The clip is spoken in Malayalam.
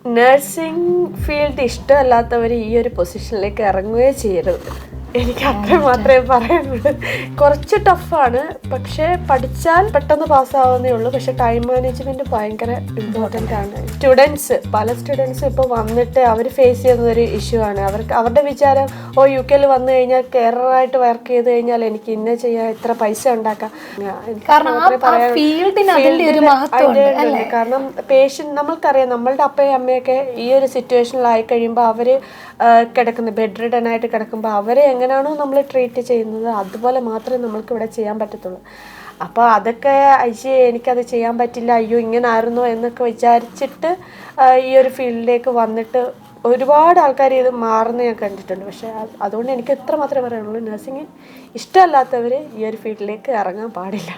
നഴ്സിംഗ് ഫീൽഡ് ഇഷ്ടമല്ലാത്തവർ ഈ ഒരു പൊസിഷനിലേക്ക് ഇറങ്ങുകയേ ചെയ്യരുത്. എനിക്ക് അത്ര മാത്രമേ പറയാനുള്ളൂ. കുറച്ച് ടഫാണ്, പക്ഷേ പഠിച്ചാൽ പെട്ടെന്ന് പാസ്സാവുന്നേ ഉള്ളൂ. പക്ഷെ ടൈം മാനേജ്മെന്റ് ഭയങ്കര ഇമ്പോർട്ടൻ്റ് ആണ്. പല സ്റ്റുഡൻസും ഇപ്പോൾ വന്നിട്ട് അവർ ഫേസ് ചെയ്യുന്നൊരു ഇഷ്യൂ ആണ്. അവരുടെ വിചാരം UK വന്നു കഴിഞ്ഞാൽ കെയറായിട്ട് വർക്ക് ചെയ്ത് കഴിഞ്ഞാൽ എനിക്ക് ഇന്ന ചെയ്യാം, ഇത്ര പൈസ ഉണ്ടാക്കാം. കാരണം പേഷ്യൻ്റ് നമ്മൾക്കറിയാം, നമ്മളുടെ അപ്പയും അമ്മയൊക്കെ ഈ ഒരു സിറ്റുവേഷനിലായി കഴിയുമ്പോൾ അവർ കിടക്കുന്നത് ബെഡ് റിഡൻ ആയിട്ട് കിടക്കുമ്പോൾ അവരെ എങ്ങനെയാണോ നമ്മൾ ട്രീറ്റ് ചെയ്യുന്നത് അതുപോലെ മാത്രമേ നമ്മൾക്ക് ഇവിടെ ചെയ്യാൻ പറ്റത്തുള്ളൂ. അപ്പോൾ അതൊക്കെ എനിക്കത് ചെയ്യാൻ പറ്റില്ല, അയ്യോ ഇങ്ങനെ ആയിരുന്നോ എന്നൊക്കെ വിചാരിച്ചിട്ട് ഈ ഒരു ഫീൽഡിലേക്ക് വന്നിട്ട് ഒരുപാട് ആൾക്കാർ ഇത് മാറുന്ന ഞാൻ കണ്ടിട്ടുണ്ട്. പക്ഷേ അതുകൊണ്ട് എനിക്ക് എത്ര മാത്രമേ പറയാനുള്ളൂ, നഴ്സിംഗ് ഇഷ്ടമല്ലാത്തവർ ഈ ഒരു ഫീൽഡിലേക്ക് ഇറങ്ങാൻ പാടില്ല.